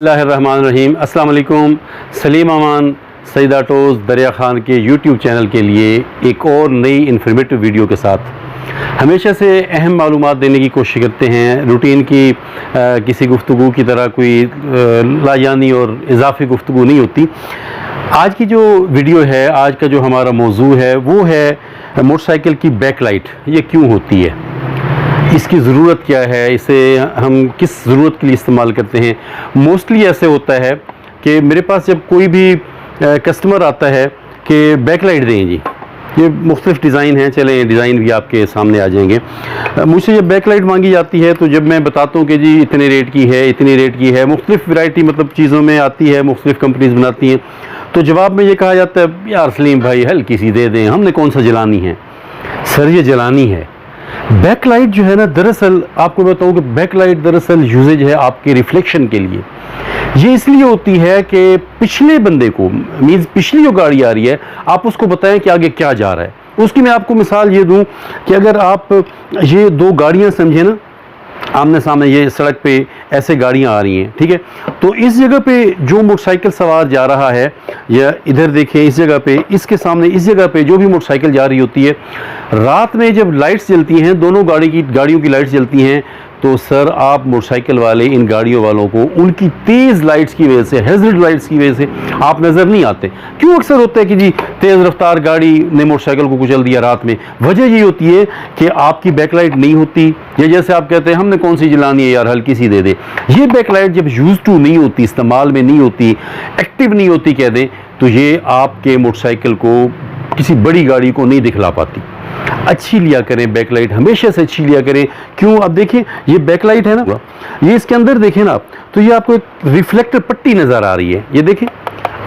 बिस्मिल्लाहिर्रहमानिर्रहीम। अस्सलाम वालेकुम। सलीम अमान सईद ऑटोज़ दरिया खान के यूट्यूब चैनल के लिए एक और नई इन्फॉर्मेटिव वीडियो के साथ हमेशा से अहम मालूमात देने की कोशिश करते हैं। रूटीन की किसी गुफ्तगू की तरह कोई लाजानी और इजाफी गुफ्तगू नहीं होती। आज की जो वीडियो है, आज का जो हमारा मौजू है वो है मोटरसाइकिल की बैकलाइट। ये क्यों होती है, इसकी ज़रूरत क्या है, इसे हम किस ज़रूरत के लिए इस्तेमाल करते हैं। मोस्टली ऐसे होता है कि मेरे पास जब कोई भी कस्टमर आता है कि बैकलाइट दें जी, ये मुख्तलिफ़ डिज़ाइन हैं, चलें डिज़ाइन भी आपके सामने आ जाएंगे। मुझसे जब बैकलाइट मांगी जाती है तो जब मैं बताता हूँ कि जी इतने रेट की है, इतनी रेट की है, मुख्तलिफ़ वैरायटी मतलब चीज़ों में आती है, मुख्तलिफ़ कंपनीज़ बनाती हैं, तो जवाब में ये कहा जाता है यार सलीम भाई हल्की सी दे दें, हमने कौन सा जलानी है। सर ये जलानी है। बैकलाइट जो है ना, दरअसल आपको बताऊं कि बैकलाइट दरअसल यूजेज है आपके रिफ्लेक्शन के लिए। ये इसलिए होती है कि पिछले बंदे को, मीन्स पिछली जो गाड़ी आ रही है, आप उसको बताएं कि आगे क्या जा रहा है। उसकी मैं आपको मिसाल ये दूं कि अगर आप ये दो गाड़ियां समझे ना, आमने सामने ये सड़क पे ऐसे गाड़ियां आ रही हैं, ठीक है, तो इस जगह पे जो मोटरसाइकिल सवार जा रहा है, या इधर देखें इस जगह पे, इसके सामने इस जगह पे जो भी मोटरसाइकिल जा रही होती है, रात में जब लाइट्स जलती हैं, दोनों गाड़ियों की लाइट्स जलती हैं, तो सर आप मोटरसाइकिल वाले इन गाड़ियों वालों को उनकी तेज़ लाइट्स की वजह से, हैज़र्ड लाइट्स की वजह से आप नज़र नहीं आते। क्यों अक्सर होता है कि जी तेज़ रफ्तार गाड़ी ने मोटरसाइकिल को कुचल दिया रात में, वजह ये होती है कि आपकी बैकलाइट नहीं होती, या जैसे आप कहते हैं हमने कौन सी जलानी है यार हल्की सी दे दे। ये बैकलाइट जब यूज़ टू नहीं होती, इस्तेमाल में नहीं होती, एक्टिव नहीं होती कह दें, तो ये आपके मोटरसाइकिल को, किसी बड़ी गाड़ी को नहीं दिखला पाती। अच्छी लिया करें बैकलाइट, हमेशा से अच्छी लिया करें। क्यों, अब देखें ये बैकलाइट है ना, ये इसके अंदर देखें ना आप, तो ये आपको एक रिफ्लेक्टर पट्टी नज़र आ रही है। ये देखें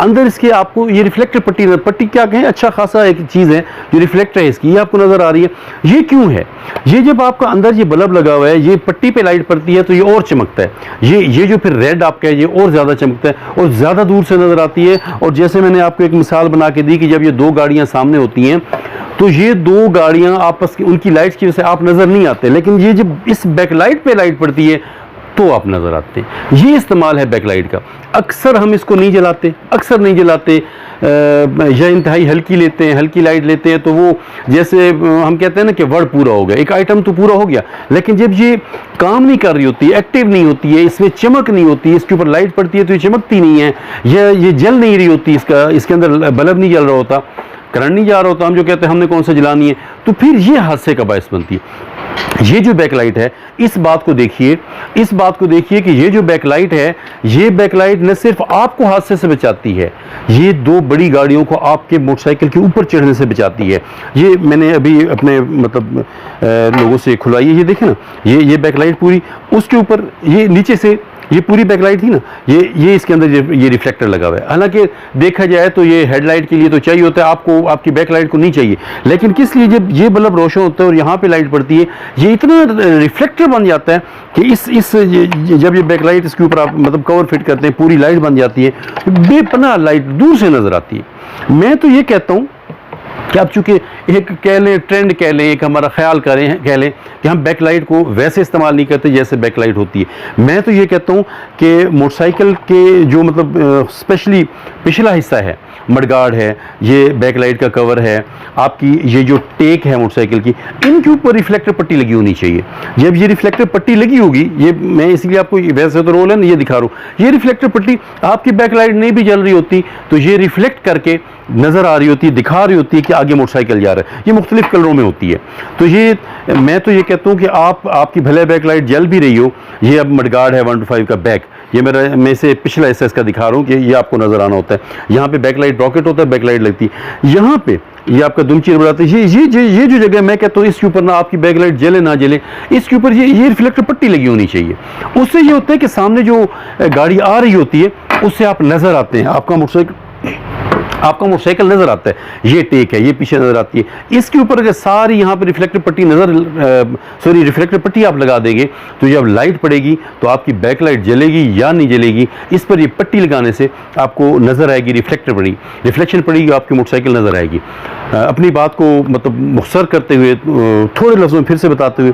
अंदर इसके आपको ये रिफ्लेक्टर पट्टी क्या कहें, अच्छा खासा एक चीज़ है जो रिफ्लेक्टर है इसकी, ये आपको नज़र आ रही है। ये क्यों है, ये जब आपका अंदर ये बल्ब लगा हुआ है, ये पट्टी पे लाइट पड़ती है तो ये और चमकता है। ये जो फिर रेड आपका है, ये और ज़्यादा चमकता है और ज़्यादा दूर से नज़र आती है। और जैसे मैंने आपको एक मिसाल बना के दी कि जब ये दो गाड़ियाँ सामने होती हैं, तो ये दो गाड़ियाँ आपस की, उनकी लाइट्स की वजह से आप नज़र नहीं आते, लेकिन ये जब इस बैकलाइट पे लाइट पड़ती है तो आप नज़र आते हैं। ये इस्तेमाल है बैकलाइट का। अक्सर हम इसको नहीं जलाते, अक्सर नहीं जलाते, या इंतहाई हल्की लेते हैं, हल्की लाइट लेते हैं, तो वो जैसे हम कहते हैं ना कि वर्ड पूरा हो गया, एक आइटम तो पूरा हो गया, लेकिन जब ये काम नहीं कर रही होती, एक्टिव नहीं होती है, इसमें चमक नहीं होती, इसके ऊपर लाइट पड़ती है तो ये चमकती नहीं है, ये जल नहीं रही होती, इसके अंदर बल्ब नहीं जल रहा होता, करंट नहीं जा रहा होता, हम जो कहते हैं हमने कौन सा जलानी है, तो फिर ये हादसे का बायस बनती है। ये जो बैकलाइट है, इस बात को देखिए कि ये जो बैकलाइट है, ये बैकलाइट न सिर्फ आपको हादसे से बचाती है, ये दो बड़ी गाड़ियों को आपके मोटरसाइकिल के ऊपर चढ़ने से बचाती है। ये मैंने अभी अपने मतलब लोगों से खुलवाई है, ये देखें ना, ये बैकलाइट पूरी उसके ऊपर, ये नीचे से ये पूरी बैकलाइट थी ना, ये इसके अंदर ये रिफ्लेक्टर लगा हुआ है। हालांकि देखा जाए तो ये हेडलाइट के लिए तो चाहिए होता है, आपको आपकी बैकलाइट को नहीं चाहिए, लेकिन किस लिए, जब ये बल्ब रोशन होता है और यहाँ पे लाइट पड़ती है, ये इतना रिफ्लेक्टर बन जाता है कि जब ये बैकलाइट इसके ऊपर आप मतलब कवर फिट करते हैं, पूरी लाइट बन जाती है, बेपनाह लाइट दूर से नजर आती है। मैं तो ये कहता हूँ कि आप चूँकि एक कह लें, ट्रेंड कह लें, एक हमारा ख्याल कह लें कि हम बैकलाइट को वैसे इस्तेमाल नहीं करते जैसे बैकलाइट होती है। मैं तो ये कहता हूँ कि मोटरसाइकिल के जो मतलब स्पेशली पिछला हिस्सा है, मडगार्ड है, ये बैकलाइट का कवर है, आपकी ये जो टेक है मोटरसाइकिल की, इनके ऊपर रिफ्लेक्टर पट्टी लगी होनी चाहिए। जब ये रिफ्लेक्टर पट्टी लगी होगी, ये मैं इसलिए आपको, वैसे तो रोल है ना, ये दिखा रहा हूँ, ये रिफ्लेक्टर पट्टी आपकी बैकलाइट नहीं भी जल रही होती तो ये रिफ्लेक्ट करके नज़र आ रही होती है, दिखा रही होती है कि आगे मोटरसाइकिल जा रहा है। ये मुख्तलिफ कलरों में होती है। तो ये मैं तो ये कहता हूँ कि आपकी भले बैकलाइट जल भी रही हो, ये अब मडगार्ड है 125 का बैक, ये मैं से पिछला हिस्सा इसका दिखा रहा हूँ कि ये आपको नज़र आना होता है। यहाँ पे बैकलाइट रॉकेट होता है, बैकलाइट लगती है, यहाँ पे ये आपका दुमचीर बनाते हैं। ये जो जगह मैं कहता हूँ इसके ऊपर ना आपकी बैकलाइट जले ना जले, इसके ऊपर ये रिफ्लेक्टर पट्टी लगी होनी चाहिए। उससे ये होता है कि सामने जो गाड़ी आ रही होती है उससे आप नज़र आते हैं, आपका मोटरसाइकिल नजर आता है। ये टेक है, ये पीछे नजर आती है। इसके ऊपर अगर सारी यहाँ पे रिफ्लेक्टर पट्टी आप लगा देंगे तो जब लाइट पड़ेगी तो आपकी बैकलाइट जलेगी या नहीं जलेगी, इस पर ये पट्टी लगाने से आपको नजर आएगी, रिफ्लेक्शन पड़ेगी, आपकी मोटरसाइकिल नजर आएगी। अपनी बात को मतलब मुख्तसर करते हुए, थोड़े लफ्ज़ों में फिर से बताते हुए,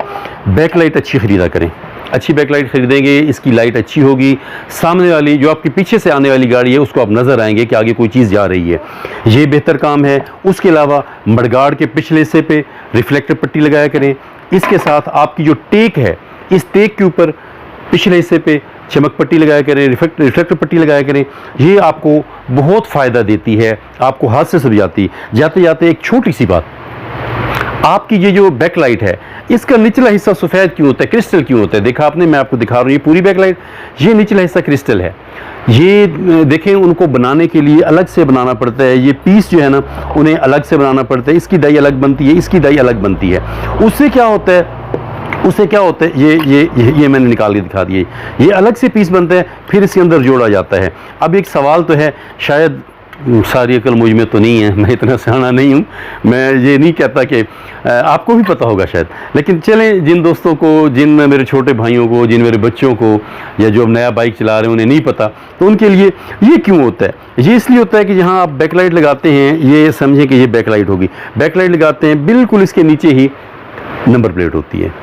बैकलाइट अच्छी खरीदा करें, अच्छी बैकलाइट खरीदेंगे, इसकी लाइट अच्छी होगी, सामने वाली जो आपके पीछे से आने वाली गाड़ी है उसको आप नज़र आएंगे कि आगे कोई चीज़ जा रही है, ये बेहतर काम है। उसके अलावा मडगार्ड के पिछले हिस्से पे रिफ्लेक्टर पट्टी लगाया करें। इसके साथ आपकी जो टेक है, इस टेक के ऊपर पिछले हिस्से पे चमक पट्टी लगाया करें, रिफ्लेक्टर पट्टी लगाया करें। ये आपको बहुत फ़ायदा देती है, आपको हाथ से सुल जाती। जाते जाते एक छोटी सी बात, आपकी ये जो बैकलाइट है इसका निचला हिस्सा सफ़ेद क्यों होता है, क्रिस्टल क्यों होता है? देखा आपने, मैं आपको दिखा रहा हूँ, ये पूरी बैकलाइट, ये निचला हिस्सा क्रिस्टल है। ये देखें, उनको बनाने के लिए अलग से बनाना पड़ता है, ये पीस जो है ना उन्हें अलग से बनाना पड़ता है। इसकी डाई अलग बनती है, इसकी डाई अलग बनती है। उससे क्या होता है, ये मैंने निकाल के दिखा दिए, ये अलग से पीस बनते हैं, फिर इसके अंदर जोड़ा जाता है। अब एक सवाल तो है, शायद सारी अकल मुझ में तो नहीं है, मैं इतना सियाना नहीं हूँ, मैं ये नहीं कहता कि आपको भी पता होगा शायद, लेकिन चलें, जिन दोस्तों को, जिन मेरे छोटे भाइयों को, जिन मेरे बच्चों को, या जो अब नया बाइक चला रहे हैं उन्हें नहीं पता, तो उनके लिए ये क्यों होता है? ये इसलिए होता है कि जहाँ आप बैकलाइट लगाते हैं, ये समझें कि ये बैकलाइट होगी, बैकलाइट लगाते हैं बिल्कुल इसके नीचे ही नंबर प्लेट होती है।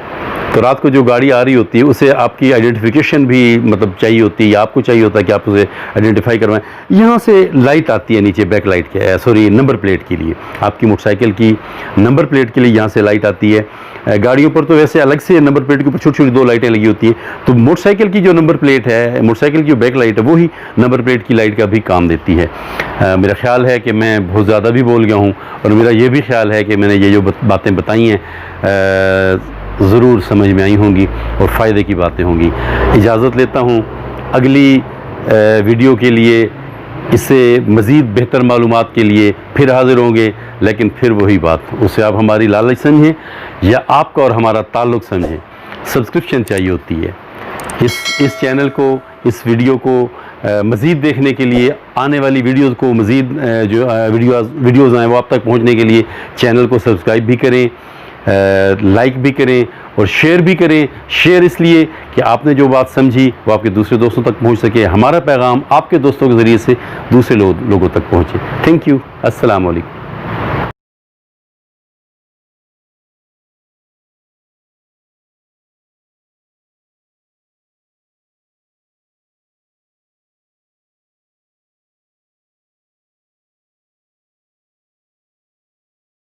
तो रात को जो गाड़ी आ रही होती है उसे आपकी आइडेंटिफिकेशन भी मतलब चाहिए होती है, या आपको चाहिए होता है कि आप उसे आइडेंटिफाई करवाएं। यहाँ से लाइट आती है नीचे बैक लाइट के, सॉरी नंबर प्लेट के लिए, आपकी मोटरसाइकिल की नंबर प्लेट के लिए यहाँ से लाइट आती है। गाड़ियों पर तो वैसे अलग से नंबर प्लेट के ऊपर छोटी छोटी 2 लाइटें लगी होती हैं, तो मोटरसाइकिल की जो नंबर प्लेट है, मोटरसाइकिल की जो बैक लाइट है, वही नंबर प्लेट की लाइट का भी काम देती है। मेरा ख्याल है कि मैं बहुत ज़्यादा भी बोल गया हूँ, और मेरा ये भी ख्याल है कि मैंने ये जो बातें बताई हैं ज़रूर समझ में आई होंगी और फ़ायदे की बातें होंगी। इजाज़त लेता हूँ, अगली वीडियो के लिए, इससे मज़ीद बेहतर मालूमात के लिए फिर हाज़िर होंगे। लेकिन फिर वही बात, उससे आप हमारी लालच समझें या आपका और हमारा ताल्लुक़ समझें, सब्सक्रिप्शन चाहिए होती है। इस चैनल को, इस वीडियो को मज़ीद देखने के लिए, आने वाली वीडियोज़ को मज़ीद जो वीडियोज़ आएँ वो आप तक पहुँचने के लिए चैनल को सब्सक्राइब भी करें, लाइक भी करें और शेयर भी करें। शेयर इसलिए कि आपने जो बात समझी वो आपके दूसरे दोस्तों तक पहुंच सके, हमारा पैगाम आपके दोस्तों के ज़रिए से दूसरे लोगों तक पहुंचे। Thank you. अस्सलाम वालेकुम।